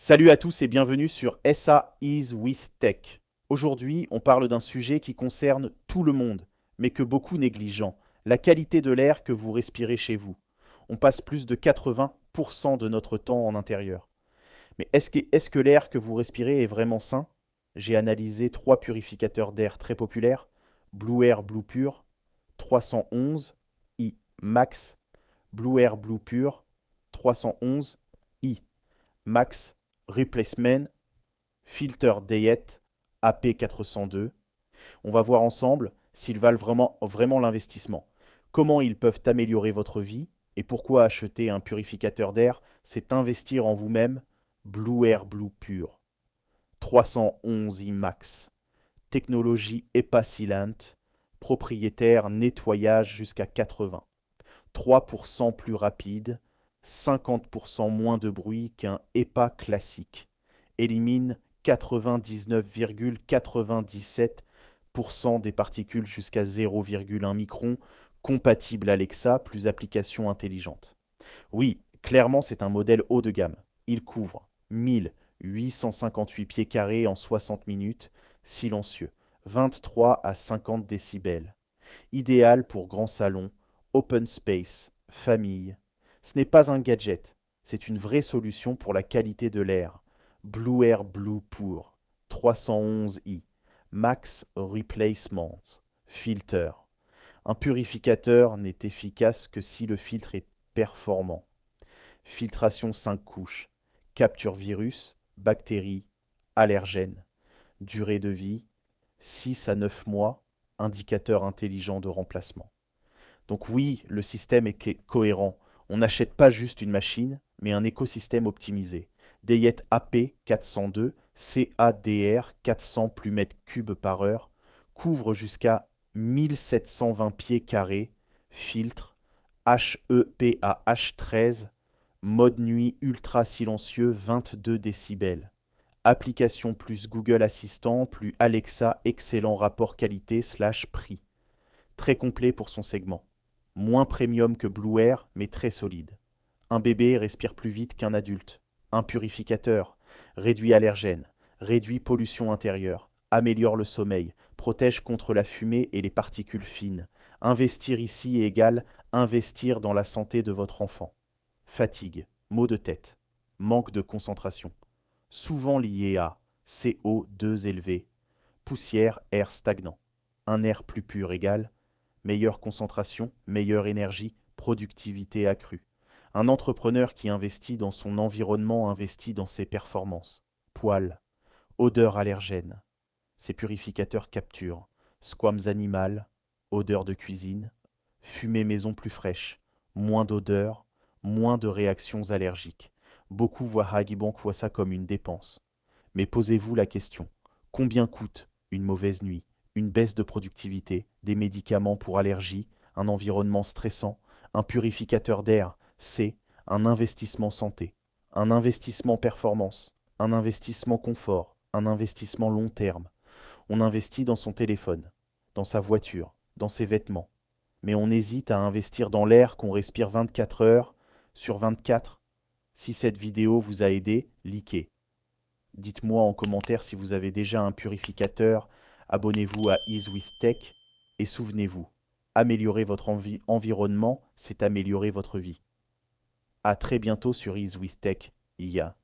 Salut à tous et bienvenue sur SA is with Tech. Aujourd'hui, on parle d'un sujet qui concerne tout le monde, mais que beaucoup négligent, la qualité de l'air que vous respirez chez vous. On passe plus de 80% de notre temps en intérieur. Mais est-ce que l'air que vous respirez est vraiment sain? J'ai analysé trois purificateurs d'air très populaires, Blue Air Blue Pure, 311 i Max, Blue Air Blue Pure, 311 i Max Replacement Filter Diet AP402. On va voir ensemble s'ils valent vraiment l'investissement. Comment ils peuvent améliorer votre vie et pourquoi acheter un purificateur d'air, c'est investir en vous-même. Blue Air Blue Pure. 311 IMAX. Technologie HEPA Sealant. Propriétaire nettoyage jusqu'à 80. 3% plus rapide, 50% moins de bruit qu'un HEPA classique. Élimine 99,97% des particules jusqu'à 0,1 micron, compatible Alexa plus application intelligente. Oui, clairement c'est un modèle haut de gamme. Il couvre 1858 pieds carrés en 60 minutes, silencieux, 23 à 50 décibels. Idéal pour grand salon, open space, famille. Ce n'est pas un gadget, c'est une vraie solution pour la qualité de l'air. Blue Air Blue Pure, 311i, Max Replacement, Filter. Un purificateur n'est efficace que si le filtre est performant. Filtration 5 couches, capture virus, bactéries, allergènes. Durée de vie, 6 à 9 mois, indicateur intelligent de remplacement. Donc oui, le système est cohérent. On n'achète pas juste une machine, mais un écosystème optimisé. Diet AP 402, CADR 400 plumètres cubes par heure, couvre jusqu'à 1720 pieds carrés, filtre, HEPAH13, mode nuit ultra silencieux 22 décibels. Application plus Google Assistant plus Alexa, excellent rapport qualité/prix. Très complet pour son segment. Moins premium que Blue Air, mais très solide. Un bébé respire plus vite qu'un adulte. Un purificateur. Réduit allergènes. Réduit pollution intérieure. Améliore le sommeil. Protège contre la fumée et les particules fines. Investir ici égale investir dans la santé de votre enfant. Fatigue. Maux de tête. Manque de concentration. Souvent lié à CO2 élevé. Poussière, air stagnant. Un air plus pur égale meilleure concentration, meilleure énergie, productivité accrue. Un entrepreneur qui investit dans son environnement investit dans ses performances. Poils, odeur allergène. Ces purificateurs capturent squames animales, odeur de cuisine, fumée maison plus fraîche, moins d'odeur, moins de réactions allergiques. Beaucoup voient Hagibank voient ça comme une dépense. Mais posez-vous la question, combien coûte une mauvaise nuit, une baisse de productivité, des médicaments pour allergies, un environnement stressant, un purificateur d'air, c'est un investissement santé, un investissement performance, un investissement confort, un investissement long terme. On investit dans son téléphone, dans sa voiture, dans ses vêtements. Mais on hésite à investir dans l'air qu'on respire 24 heures sur 24. Si cette vidéo vous a aidé, likez. Dites-moi en commentaire si vous avez déjà un purificateur. Abonnez-vous à Ease with Tech. Et souvenez-vous, améliorer votre environnement, c'est améliorer votre vie. À très bientôt sur Ease with Tech IA.